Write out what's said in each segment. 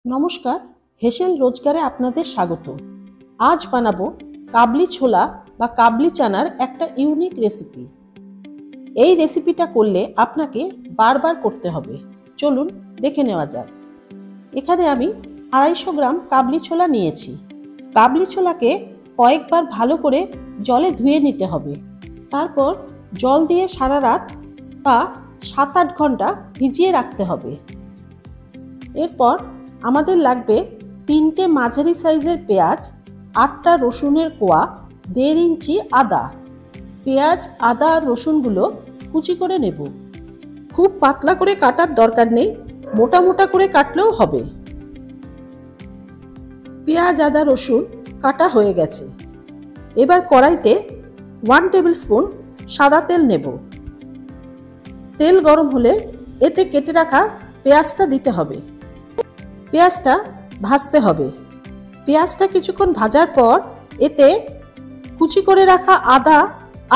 নমস্কার, হেসেল রোজগারে আপনাদের স্বাগত। আজ বানাবো কাবলি ছোলা বা কাবলি চানার একটা ইউনিক রেসিপি। এই রেসিপিটা করলে আপনাকে বারবার করতে হবে। চলুন দেখে নেওয়া যাক। এখানে আমি 250 গ্রাম কাবলি ছোলা নিয়েছি। কাবলি ছোলাকে কয়েকবার ভালো করে জলে ধুয়ে নিতে হবে। তারপর জল দিয়ে সারা রাত বা 7-8 ঘন্টা ভিজিয়ে রাখতে হবে। এরপর আমাদের লাগবে 3টে মাঝারি সাইজের পেঁয়াজ, 8টা রসুনের কোয়া, 1.5 ইঞ্চি আদা। পেঁয়াজ, আদা আর রসুনগুলো কুচি করে নেব। খুব পাতলা করে কাটার দরকার নেই, মোটা মোটা করে কাটলেও হবে। পেঁয়াজ, আদা, রসুন কাটা হয়ে গেছে। এবার কড়াইতে 1 টেবিল স্পুন সাদা তেল নেব। তেল গরম হলে এতে কেটে রাখা পেঁয়াজটা দিতে হবে। পেঁয়াজটা ভাজতে হবে। পেঁয়াজটা কিছুক্ষণ ভাজার পর এতে কুচি করে রাখা আদা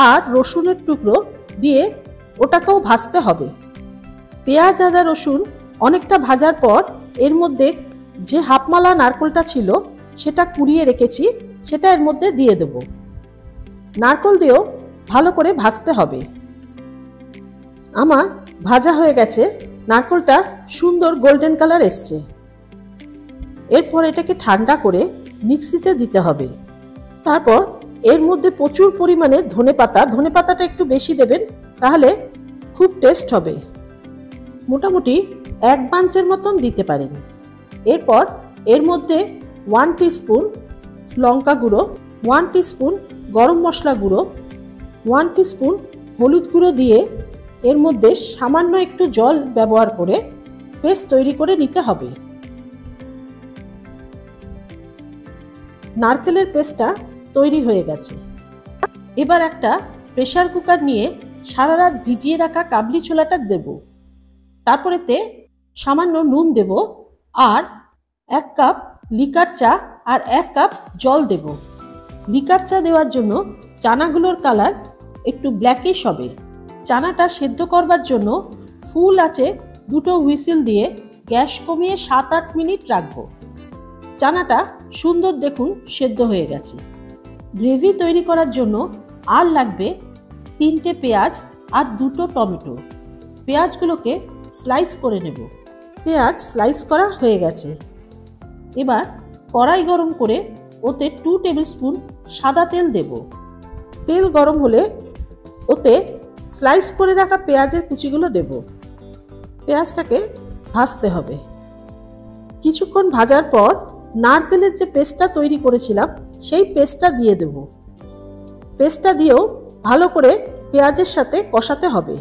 আর রসুনের টুকরো দিয়ে ওটাকেও ভাজতে হবে। পেঁয়াজ, আদা, রসুন অনেকটা ভাজার পর এর মধ্যে যে হাফমালা নারকেলটা ছিল সেটা কুড়িয়ে রেখেছি, সেটা এর মধ্যে দিয়ে দেব। নারকেল দিয়েও ভালো করে ভাজতে হবে। আমার ভাজা হয়ে গেছে, নারকেলটা সুন্দর গোল্ডেন কালার এসছে। এরপর এটাকে ঠান্ডা করে মিক্সিতে দিতে হবে। তারপর এর মধ্যে প্রচুর পরিমাণে ধনেপাতাটা একটু বেশি দেবেন, তাহলে খুব টেস্ট হবে। মোটামুটি 1 বাঞ্চের মতন দিতে পারেন। এরপর এর মধ্যে 1 টিস্পুন লঙ্কা গুঁড়ো, 1 টিস্পুন গরম মশলা গুঁড়ো, 1 টিস্পুন হলুদ গুঁড়ো দিয়ে এর মধ্যে সামান্য একটু জল ব্যবহার করে পেস্ট তৈরি করে নিতে হবে। নারকেলের পেস্টটা তৈরি হয়ে গেছে। এবার একটা প্রেসার কুকার নিয়ে সারা রাত ভিজিয়ে রাখা কাবলি ছোলাটা দেব। তারপর এতে সামান্য নুন দেব আর 1 কাপ লিকার চা আর 1 কাপ জল দেব। লিকার চা দেওয়ার জন্য চানাগুলোর কালার একটু ব্ল্যাকিশ হবে। চানাটা সেদ্ধ করবার জন্য ফুল আঁচে 2টো হুইসেল দিয়ে গ্যাস কমিয়ে 7-8 মিনিট রাখবো। চানাটা সুন্দর দেখুন সেদ্ধ হয়ে গেছে। গ্রেভি তৈরি করার জন্য আর লাগবে 3টে পেঁয়াজ আর 2টো টমেটো। পেঁয়াজগুলোকে স্লাইস করে নেব। পেঁয়াজ স্লাইস করা হয়ে গেছে। এবার কড়াই গরম করে ওতে 2 টেবিল স্পুন সাদা তেল দেব। তেল গরম হলে ওতে স্লাইস করে রাখা পেঁয়াজের কুচিগুলো দেব। পেঁয়াজটাকে ভাজতে হবে। কিছুক্ষণ ভাজার পর নারকেলের যে পেস্টটা তৈরি করেছিলাম সেই পেস্টটা দিয়ে দেব। পেস্টটা দিয়েও ভালো করে পেঁয়াজের সাথে কষাতে হবে।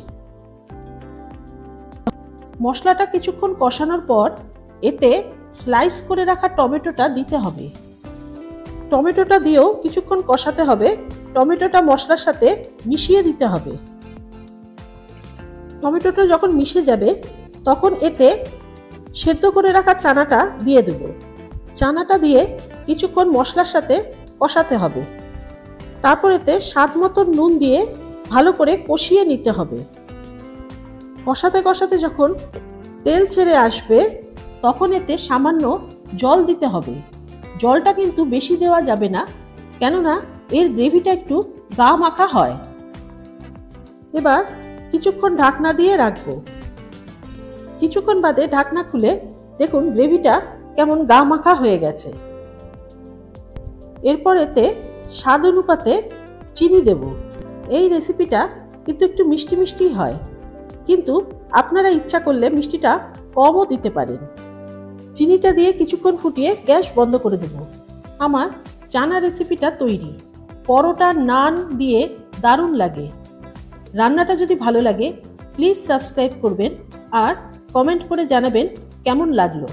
মশলাটা কিছুক্ষণ কষানোর পর এতে স্লাইস করে রাখা টমেটোটা দিতে হবে। টমেটোটা দিয়েও কিছুক্ষণ কষাতে হবে। টমেটোটা মশলার সাথে মিশিয়ে দিতে হবে। টমেটোটা যখন মিশে যাবে তখন এতে সেদ্ধ করে রাখা চানাটা দিয়ে দেব। চানাটা দিয়ে কিছুক্ষণ মশলার সাথে কষাতে হবে। তারপর এতে স্বাদ মতো নুন দিয়ে ভালো করে কষিয়ে নিতে হবে। কষাতে কষাতে যখন তেল ছেড়ে আসবে তখন এতে সামান্য জল দিতে হবে। জলটা কিন্তু বেশি দেওয়া যাবে না, কেননা এর গ্রেভিটা একটু গা মাখা হয়। এবার কিছুক্ষণ ঢাকনা দিয়ে রাখবো। কিছুক্ষণ বাদে ঢাকনা খুলে দেখুন গ্রেভিটা কেমন গা মাখা হয়ে গেছে। এরপর এতে স্বাদ অনুপাতে চিনি দেব। এই রেসিপিটা কিন্তু একটু মিষ্টি মিষ্টি হয়, কিন্তু আপনারা ইচ্ছা করলে মিষ্টিটা কমও দিতে পারেন। চিনিটা দিয়ে কিছুক্ষণ ফুটিয়ে গ্যাস বন্ধ করে দেব। আমার চানা রেসিপিটা তৈরি। পরোটা, নান দিয়ে দারুণ লাগে। রান্নাটা যদি ভালো লাগে প্লিজ সাবস্ক্রাইব করবেন আর কমেন্ট করে জানাবেন কেমন লাগলো।